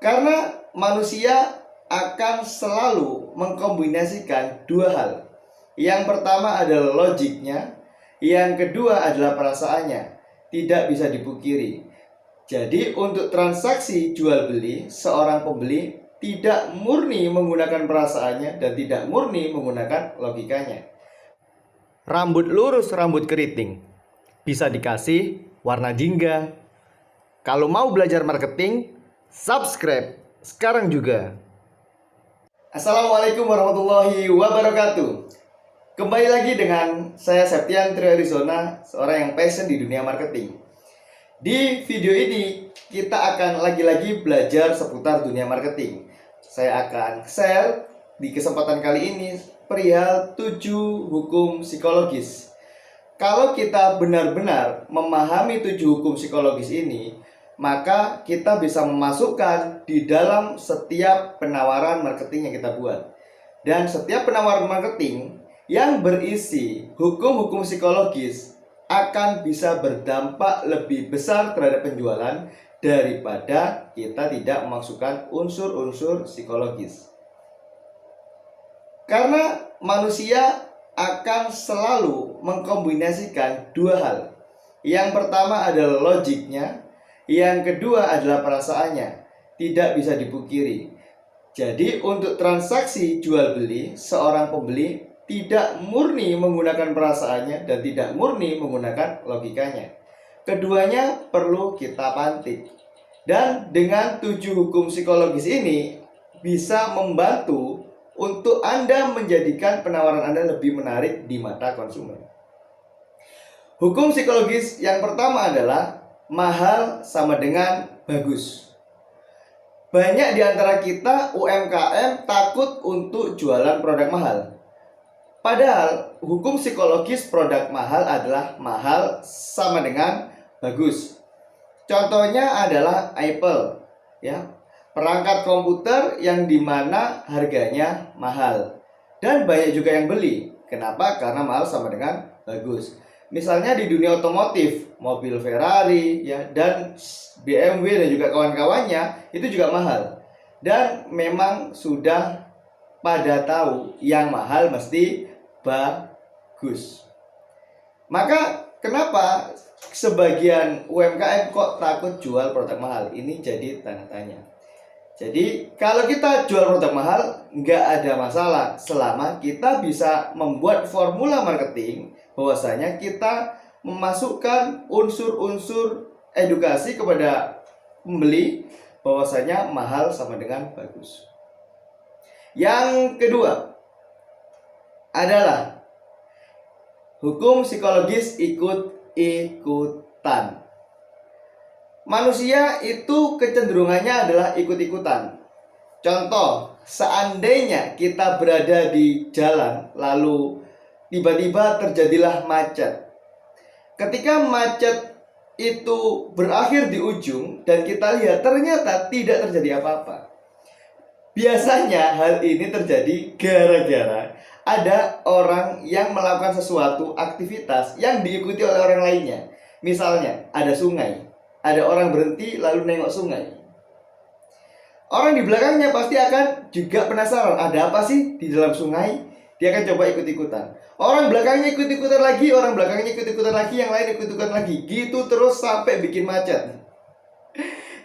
Karena manusia akan selalu mengkombinasikan dua hal. Yang pertama adalah logiknya, yang kedua adalah perasaannya. Tidak bisa dipungkiri. Jadi untuk transaksi jual beli, seorang pembeli tidak murni menggunakan perasaannya dan tidak murni menggunakan logikanya. Rambut lurus, rambut keriting. Bisa dikasih warna jingga. Kalau mau belajar marketing, subscribe sekarang juga. Assalamualaikum warahmatullahi wabarakatuh. Kembali lagi dengan saya Septian Trio Arizona, seorang yang passion di dunia marketing. Di video ini kita akan lagi-lagi belajar seputar dunia marketing. Saya akan share di kesempatan kali ini perihal 7 hukum psikologis. Kalau kita benar-benar memahami 7 hukum psikologis ini, maka kita bisa memasukkan di dalam setiap penawaran marketing yang kita buat. Dan setiap penawaran marketing yang berisi hukum-hukum psikologis akan bisa berdampak lebih besar terhadap penjualan daripada kita tidak memasukkan unsur-unsur psikologis. Karena manusia akan selalu mengkombinasikan dua hal. Yang pertama adalah logiknya, yang kedua adalah perasaannya. Tidak bisa dipungkiri. Jadi untuk transaksi jual beli, seorang pembeli tidak murni menggunakan perasaannya dan tidak murni menggunakan logikanya. Keduanya perlu kita pantik. Dan dengan 7 hukum psikologis ini bisa membantu untuk Anda menjadikan penawaran Anda lebih menarik di mata konsumen. Hukum psikologis yang pertama adalah mahal sama dengan bagus. Banyak di antara kita UMKM takut untuk jualan produk mahal. Padahal hukum psikologis produk mahal adalah mahal sama dengan bagus. Contohnya adalah Apple, ya, perangkat komputer yang dimana harganya mahal dan banyak juga yang beli. Kenapa? Karena mahal sama dengan bagus. Misalnya di dunia otomotif, mobil Ferrari, ya, dan BMW dan juga kawan-kawannya itu juga mahal. Dan memang sudah pada tahu yang mahal mesti bagus. Maka kenapa sebagian UMKM kok takut jual produk mahal? Ini jadi tanda tanya. Jadi kalau kita jual produk mahal nggak ada masalah selama kita bisa membuat formula marketing bahwasanya kita memasukkan unsur-unsur edukasi kepada pembeli bahwasanya mahal sama dengan bagus. Yang kedua adalah hukum psikologis ikut-ikutan. Manusia itu kecenderungannya adalah ikut-ikutan. Contoh, seandainya kita berada di jalan lalu tiba-tiba terjadilah macet. Ketika macet itu berakhir di ujung dan kita lihat ternyata tidak terjadi apa-apa. Biasanya hal ini terjadi gara-gara ada orang yang melakukan sesuatu aktivitas yang diikuti oleh orang lainnya. Misalnya ada sungai, ada orang berhenti lalu nengok sungai. Orang di belakangnya pasti akan juga penasaran, ada apa sih di dalam sungai? Dia akan coba ikut-ikutan. Orang belakangnya ikut-ikutan lagi, orang belakangnya ikut-ikutan lagi, yang lain ikut-ikutan lagi. Gitu terus sampai bikin macet.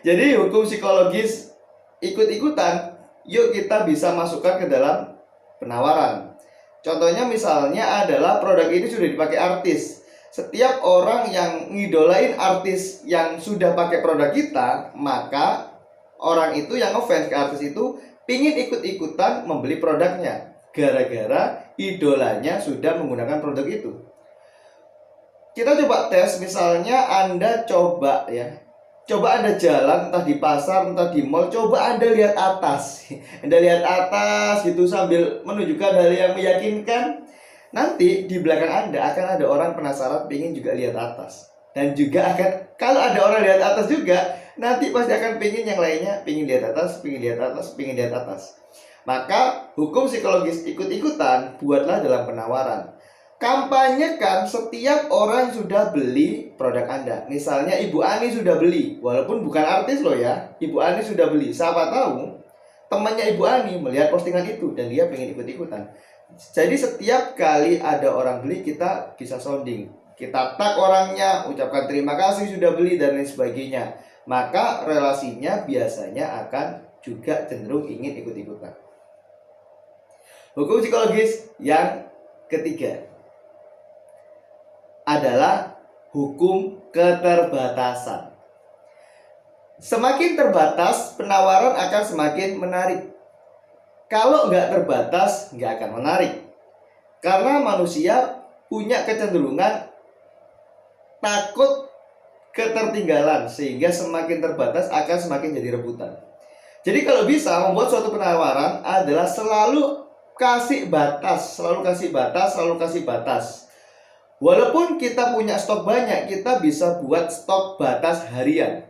Jadi hukum psikologis ikut-ikutan, yuk kita bisa masukkan ke dalam penawaran. Contohnya misalnya adalah produk ini sudah dipakai artis. Setiap orang yang ngidolain artis yang sudah pakai produk kita, maka orang itu yang ngefans ke artis itu pingin ikut-ikutan membeli produknya gara-gara idolanya sudah menggunakan produk itu. Kita coba tes, misalnya Anda coba Anda jalan entah di pasar, entah di mall, coba Anda lihat atas. Anda lihat atas gitu sambil menunjukkan hal yang meyakinkan. Nanti di belakang Anda akan ada orang penasaran pengen juga lihat atas. Dan juga akan, kalau ada orang lihat atas juga, nanti pasti akan pengen yang lainnya, pengen lihat atas, pengen lihat atas, pengen lihat atas. Maka hukum psikologis ikut-ikutan buatlah dalam penawaran. kampanyekan setiap orang sudah beli produk Anda. Misalnya Ibu Ani sudah beli, walaupun bukan artis loh ya, Ibu Ani sudah beli. Siapa tahu temannya Ibu Ani melihat postingan itu dan dia pengen ikut-ikutan. Jadi setiap kali ada orang beli, kita bisa sounding, kita tag orangnya, ucapkan terima kasih sudah beli dan lain sebagainya. Maka relasinya biasanya akan juga cenderung ingin ikut-ikutan. Hukum psikologis yang ketiga adalah hukum keterbatasan. Semakin terbatas, penawaran akan semakin menarik. Kalau nggak terbatas, nggak akan menarik. Karena manusia punya kecenderungan takut ketertinggalan, sehingga semakin terbatas akan semakin jadi rebutan. Jadi kalau bisa membuat suatu penawaran adalah selalu kasih batas, selalu kasih batas, selalu kasih batas. Walaupun kita punya stok banyak, kita bisa buat stok batas harian.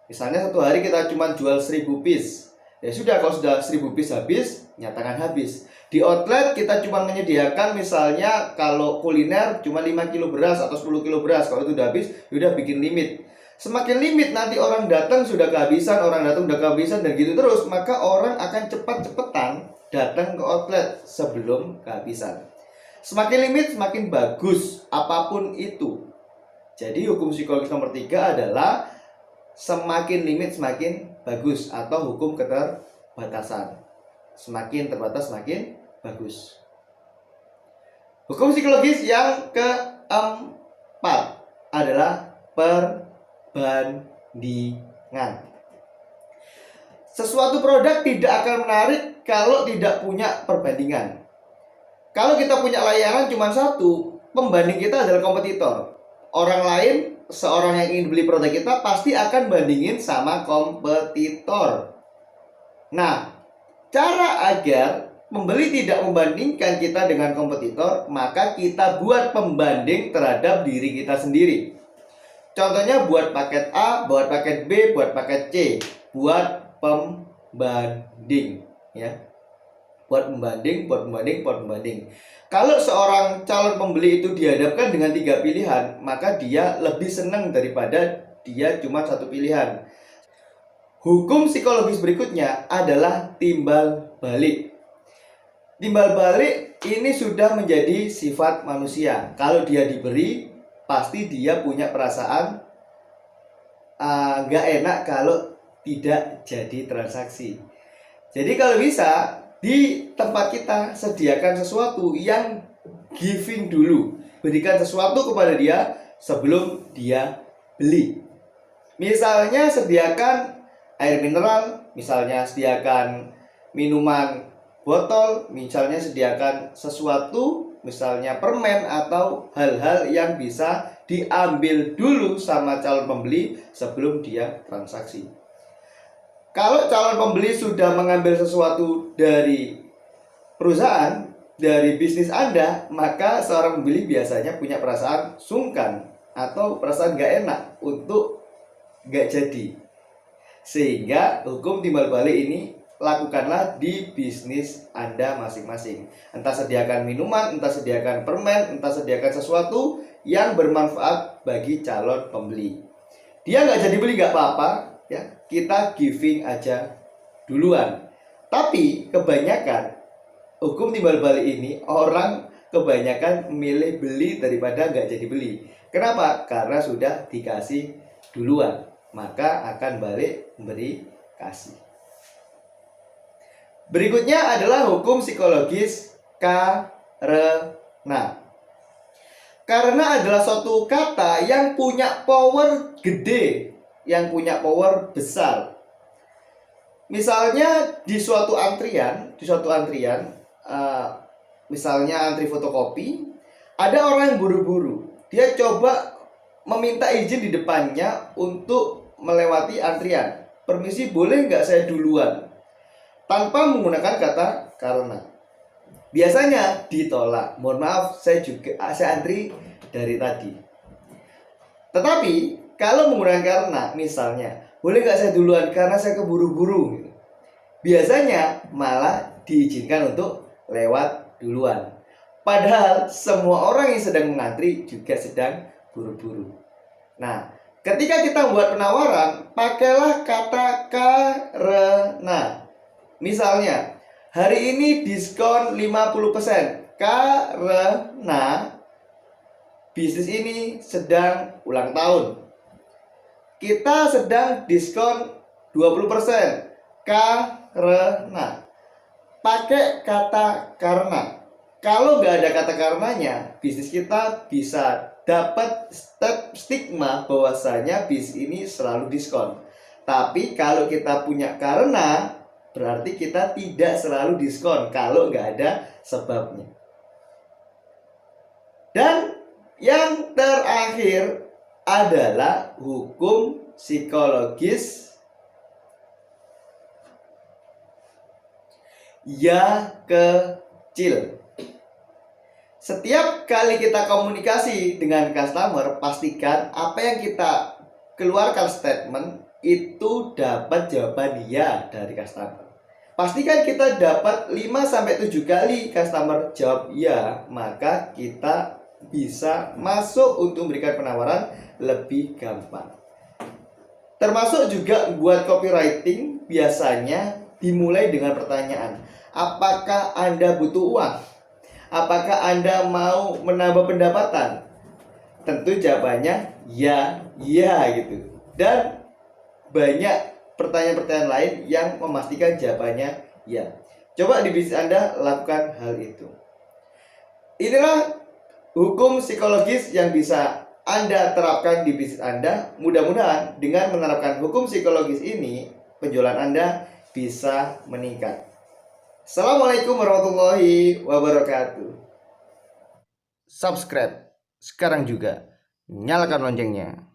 Misalnya satu hari kita cuma jual 1000 piece. Ya sudah, kalau sudah 1000 piece habis, nyatakan habis. Di outlet kita cuma menyediakan misalnya kalau kuliner cuma 5 kilo beras atau 10 kilo beras. Kalau itu udah habis, udah bikin limit. Semakin limit nanti orang datang sudah kehabisan, orang datang sudah kehabisan dan gitu terus, maka orang akan cepat-cepatan datang ke outlet sebelum kehabisan. Semakin limit semakin bagus apapun itu. Jadi hukum psikologis nomor 3 adalah semakin limit semakin bagus, atau hukum keterbatasan. Semakin terbatas semakin bagus. Hukum psikologis yang keempat adalah perbandingan. Sesuatu produk tidak akan menarik kalau tidak punya perbandingan. Kalau kita punya layanan cuma satu, pembanding kita adalah kompetitor. Orang lain, seorang yang ingin beli produk kita pasti akan bandingin sama kompetitor. Nah, cara agar pembeli tidak membandingkan kita dengan kompetitor, maka kita buat pembanding terhadap diri kita sendiri. Contohnya buat paket A, buat paket B, buat paket C, buat pembanding, ya. Buat pembanding. Kalau seorang calon pembeli itu dihadapkan dengan 3 pilihan, maka dia lebih senang daripada dia cuma satu pilihan. Hukum psikologis berikutnya adalah timbal balik. Timbal balik ini sudah menjadi sifat manusia. Kalau dia diberi, pasti dia punya perasaan nggak enak kalau tidak jadi transaksi. Jadi kalau bisa, di tempat kita sediakan sesuatu yang giving dulu. Berikan sesuatu kepada dia sebelum dia beli. Misalnya sediakan air mineral, misalnya sediakan minuman botol, misalnya sediakan sesuatu, misalnya permen atau hal-hal yang bisa diambil dulu sama calon pembeli sebelum dia transaksi. Kalau calon pembeli sudah mengambil sesuatu dari perusahaan, dari bisnis Anda, maka seorang pembeli biasanya punya perasaan sungkan atau perasaan gak enak untuk gak jadi. Sehingga hukum timbal balik ini lakukanlah di bisnis Anda masing-masing. Entah sediakan minuman, entah sediakan permen, entah sediakan sesuatu yang bermanfaat bagi calon pembeli. Dia gak jadi beli gak apa-apa, ya, kita giving aja duluan. Tapi kebanyakan hukum timbal balik ini, orang kebanyakan milih beli daripada nggak jadi beli. Kenapa? Karena sudah dikasih duluan, maka akan balik memberi kasih. Berikutnya adalah hukum psikologis karena. Karena adalah suatu kata yang punya power gede, yang punya power besar. Misalnya di suatu antrian, misalnya antri fotokopi, ada orang yang buru-buru. Dia coba meminta izin di depannya untuk melewati antrian. Permisi, boleh nggak saya duluan? Tanpa menggunakan kata karena. Biasanya ditolak. Mohon maaf, saya antri dari tadi. Tetapi kalau menggunakan karena, misalnya, boleh nggak saya duluan karena saya keburu-buru. Biasanya malah diizinkan untuk lewat duluan. Padahal semua orang yang sedang mengantri juga sedang buru-buru. Nah, ketika kita membuat penawaran, pakailah kata karena. Misalnya, hari ini diskon 50% karena bisnis ini sedang ulang tahun. Kita sedang diskon 20% karena. Pakai kata karena. Kalau nggak ada kata karenanya, bisnis kita bisa dapat stigma bahwasanya bisnis ini selalu diskon. Tapi kalau kita punya karena, berarti kita tidak selalu diskon kalau nggak ada sebabnya. Dan yang terakhir adalah hukum psikologis ya kecil. Setiap kali kita komunikasi dengan customer, pastikan apa yang kita keluarkan statement itu dapat jawaban ya dari customer. Pastikan kita dapat 5-7 kali customer jawab ya, maka kita bisa masuk untuk memberikan penawaran lebih gampang. Termasuk juga buat copywriting, biasanya dimulai dengan pertanyaan, apakah Anda butuh uang? Apakah Anda mau menambah pendapatan? Tentu jawabannya ya gitu. Dan banyak pertanyaan-pertanyaan lain yang memastikan jawabannya ya. Coba di bisnis Anda lakukan hal itu. Inilah hukum psikologis yang bisa Anda terapkan di bisnis Anda. Mudah-mudahan dengan menerapkan hukum psikologis ini, penjualan Anda bisa meningkat. Assalamualaikum warahmatullahi wabarakatuh. Subscribe sekarang juga. Nyalakan loncengnya.